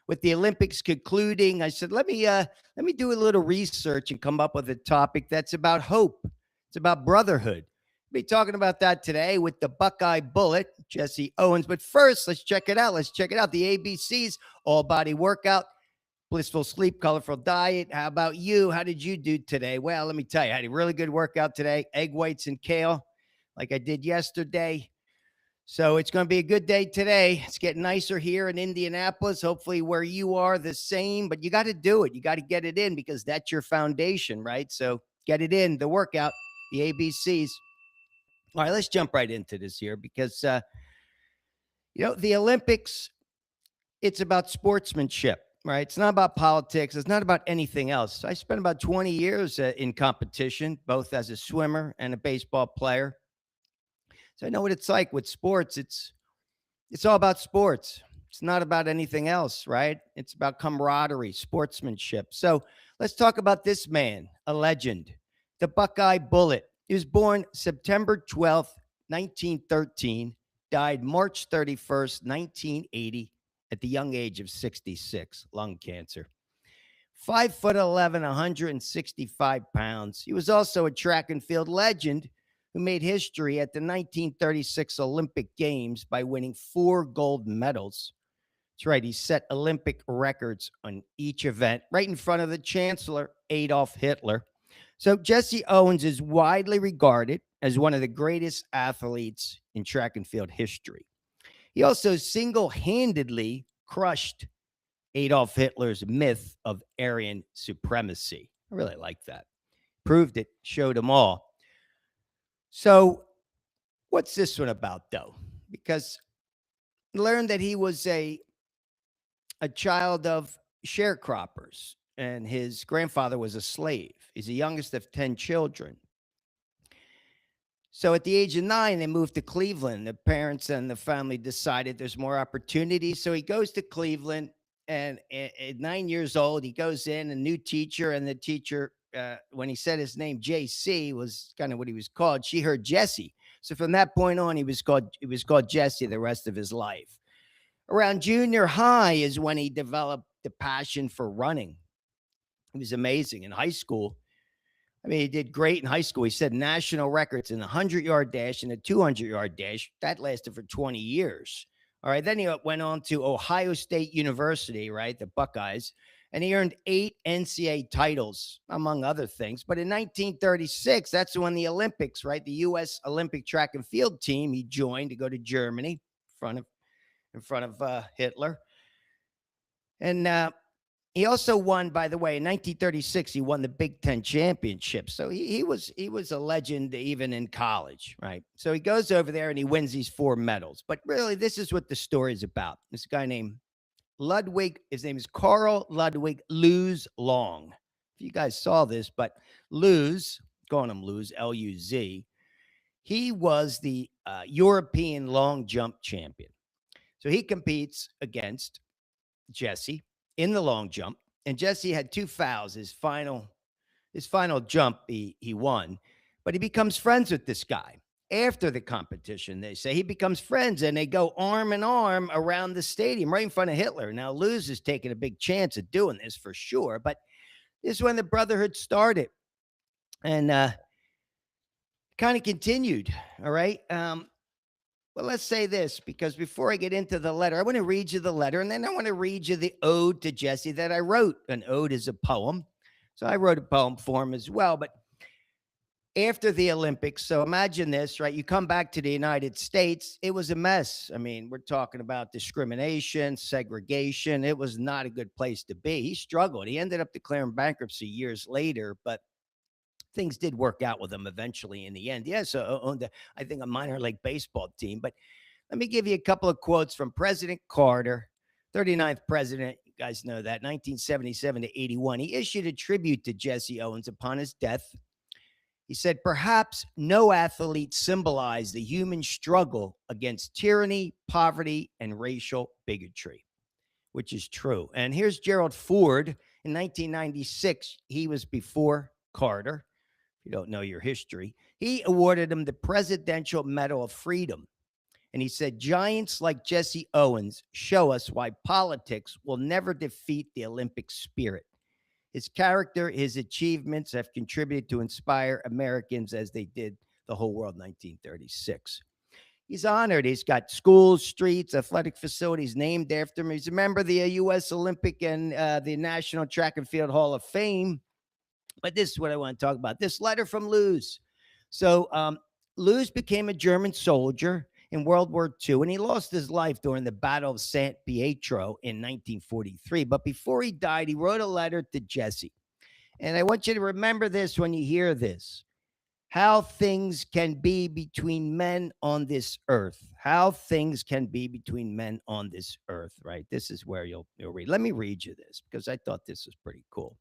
with the Olympics concluding, I said, let me do a little research and come up with a topic that's about hope. It's about brotherhood. We'll be talking about that today with the Buckeye Bullet, Jesse Owens. But first, let's check it out. Let's check it out. The ABCs, all body workout, blissful sleep, colorful diet. How about you? How did you do today? Well, let me tell you, I had a really good workout today. Egg whites and kale, like I did yesterday. So it's going to be a good day today. It's getting nicer here in Indianapolis. Hopefully where you are the same, but you got to do it. You got to get it in because that's your foundation, right? So get it in, the workout, the ABCs. All right, let's jump right into this here because, the Olympics, it's about sportsmanship, right? It's not about politics. It's not about anything else. I spent about 20 years in competition, both as a swimmer and a baseball player. So I know what it's like with sports. It's all about sports. It's not about anything else, right? It's about camaraderie, sportsmanship. So let's talk about this man, a legend, the Buckeye Bullet. He was born September 12th, 1913, died March 31st, 1980, at the young age of 66, lung cancer. 5'11", 165 pounds. He was also a track and field legend who made history at the 1936 Olympic Games by winning 4 gold medals. That's right, he set Olympic records on each event, right in front of the Chancellor, Adolf Hitler. So Jesse Owens is widely regarded as one of the greatest athletes in track and field history. He also single-handedly crushed Adolf Hitler's myth of Aryan supremacy. I really like that. Proved it, showed them all. So what's this one about, though? Because I learned that he was a child of sharecroppers, and his grandfather was a slave. He's the youngest of 10 children. So at the age of 9, they moved to Cleveland. The parents and the family decided there's more opportunity. So he goes to Cleveland, and at 9 years old, he goes in, a new teacher, and the teacher, when he said his name, JC, was kind of what he was called. She heard Jesse. So from that point on, he was called Jesse the rest of his life. Around junior high is when he developed the passion for running. He was amazing in high school. I mean, he did great in high school. He set national records in the 100-yard dash and the 200-yard dash. That lasted for 20 years. All right. Then he went on to Ohio State University, right? The Buckeyes. And he earned 8 NCAA titles, among other things. But in 1936, that's when the Olympics, right? The U.S. Olympic track and field team, he joined to go to Germany in front of Hitler. And he also won, by the way, in 1936, he won the Big Ten championship. So he was a legend even in college, right? So he goes over there and he wins these 4 medals. But really, this is what the story is about. This guy named Ludwig, his name is Carl Ludwig Luz Long. If you guys saw this, but Luz, calling him Luz, L-U-Z, he was the European long jump champion. So he competes against Jesse in the long jump, and Jesse had 2 fouls. His final jump, he won, but he becomes friends with this guy after the competition. They say he becomes friends, and they go arm in arm around the stadium right in front of Hitler. Now, Luz is taking a big chance of doing this for sure, but this is when the Brotherhood started, and kind of continued. All right. Well, let's say this, because before I get into the letter, I want to read you the letter, and then I want to read you the ode to Jesse that I wrote. An ode is a poem. So I wrote a poem for him as well. But after the Olympics, so imagine this, right? You come back to the United States, it was a mess. I mean, we're talking about discrimination, segregation. It was not a good place to be. He struggled. He ended up declaring bankruptcy years later, but things did work out with him eventually in the end. Yes, owned, I think, a minor league baseball team. But let me give you a couple of quotes from President Carter, 39th president. You guys know that, 1977 to 81. He issued a tribute to Jesse Owens upon his death. He said, perhaps no athlete symbolized the human struggle against tyranny, poverty, and racial bigotry, which is true. And here's Gerald Ford in 1996. He was before Carter. If you don't know your history, he awarded him the Presidential Medal of Freedom. And he said, giants like Jesse Owens show us why politics will never defeat the Olympic spirit. His character, his achievements have contributed to inspire Americans as they did the whole world in 1936. He's honored. He's got schools, streets, athletic facilities named after him. He's a member of the U.S. Olympic and the National Track and Field Hall of Fame. But this is what I want to talk about. This letter from Luz. So Luz became a German soldier in World War II, and he lost his life during the Battle of San Pietro in 1943. But before he died, he wrote a letter to Jesse. And I want you to remember this when you hear this. How things can be between men on this earth. How things can be between men on this earth, right? This is where you'll read. Let me read you this because I thought this was pretty cool.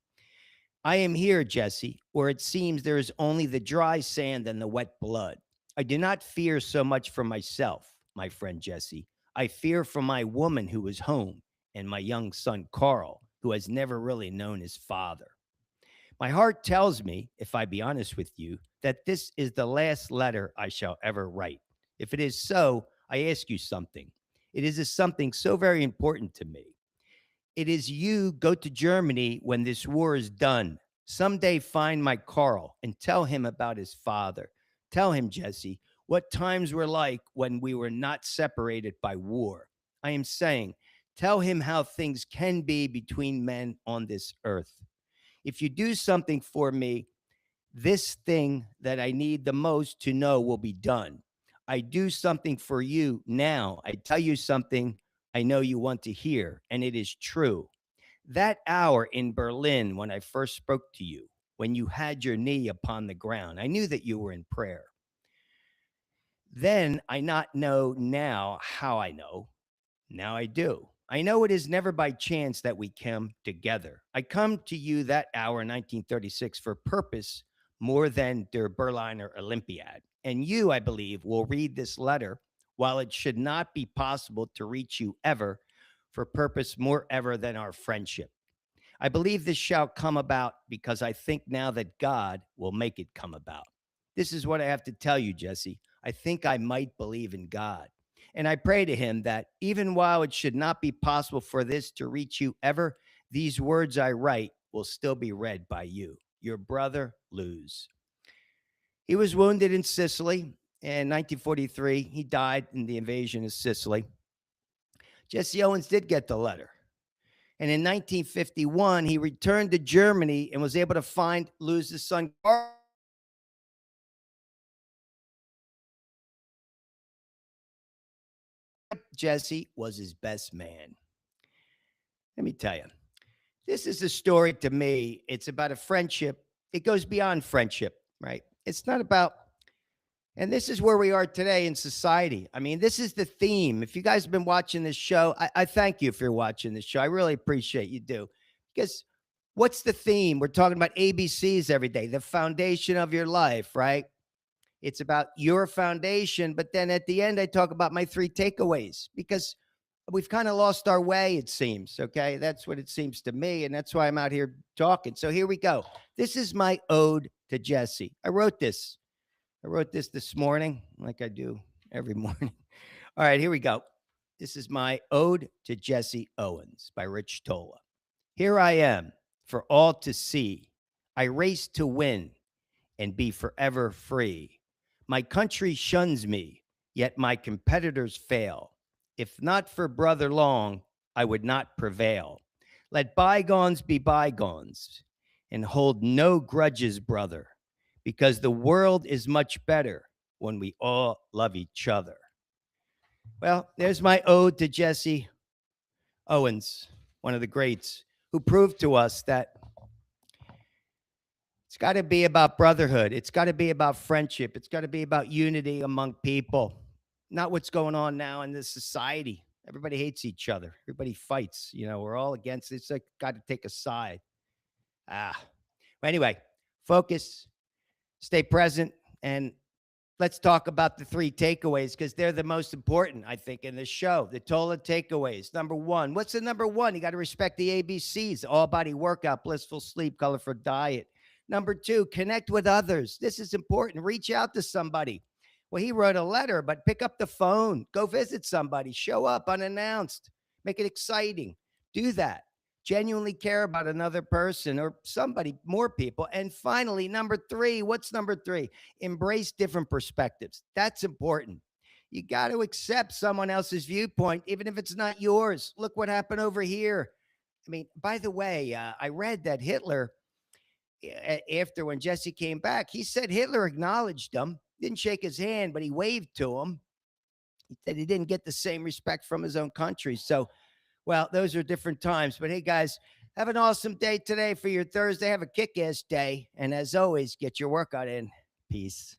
I am here, Jesse, where it seems there is only the dry sand and the wet blood. I do not fear so much for myself, my friend Jesse. I fear for my woman who is home and my young son, Carl, who has never really known his father. My heart tells me, if I be honest with you, that this is the last letter I shall ever write. If it is so, I ask you something. It is something so very important to me. It is you go to Germany when this war is done. Someday find my Carl and tell him about his father. Tell him, Jesse, what times were like when we were not separated by war. I am saying, tell him how things can be between men on this earth. If you do something for me, this thing that I need the most to know will be done. I do something for you now. I tell you something I know you want to hear, and it is true. That hour in Berlin when I first spoke to you, when you had your knee upon the ground, I knew that you were in prayer. Then I not know now how I know. Now I do. I know it is never by chance that we come together. I come to you that hour in 1936 for purpose more than der Berliner Olympiad. And you, I believe, will read this letter while it should not be possible to reach you ever for purpose more ever than our friendship. I believe this shall come about because I think now that God will make it come about. This is what I have to tell you, Jesse. I think I might believe in God. And I pray to him that even while it should not be possible for this to reach you ever, these words I write will still be read by you. Your brother, Luz. He was wounded in Sicily in 1943. He died in the invasion of Sicily. Jesse Owens did get the letter. And in 1951, he returned to Germany and was able to find Luz's son, Carl. Jesse was his best man. Let me tell you, this is a story to me. It's about a friendship. It goes beyond friendship, right? It's not about, and this is where we are today in society. I mean, this is the theme. If you guys have been watching this show, I thank you if you're watching this show. I really appreciate you do. Because what's the theme? We're talking about ABCs every day, the foundation of your life, right? It's about your foundation. But then at the end, I talk about my 3 takeaways because we've kind of lost our way, it seems. Okay. That's what it seems to me. And that's why I'm out here talking. So here we go. This is my ode to Jesse. I wrote this this morning, like I do every morning. All right, here we go. This is my ode to Jesse Owens by Rich Tola. Here I am for all to see. I race to win and be forever free. My country shuns me, yet my competitors fail. If not for Brother Long, I would not prevail. Let bygones be bygones and hold no grudges, brother, because the world is much better when we all love each other. Well, there's my ode to Jesse Owens, one of the greats, who proved to us that it's got to be about brotherhood. It's got to be about friendship. It's got to be about unity among people, not what's going on now in this society. Everybody hates each other. Everybody fights. You know, we're all against it. It's like got to take a side. But anyway, focus, stay present, and let's talk about the 3 takeaways because they're the most important, I think, in this show. The Tola takeaways. Number 1. What's the number 1? You got to respect the ABCs: all body workout, blissful sleep, colorful diet. Number 2, connect with others. This is important. Reach out to somebody. Well, he wrote a letter, but pick up the phone, go visit somebody, show up unannounced, make it exciting. Do that. Genuinely care about another person or somebody, more people. And finally, number three, what's number three? Embrace different perspectives. That's important. You got to accept someone else's viewpoint, even if it's not yours. Look what happened over here. I mean, by the way, I read that Hitler, after when Jesse came back, he said Hitler acknowledged him, didn't shake his hand, but he waved to him. He said he didn't get the same respect from his own country. So, well, those are different times. But hey, guys, have an awesome day today for your Thursday. Have a kick ass day. And as always, get your workout in. Peace.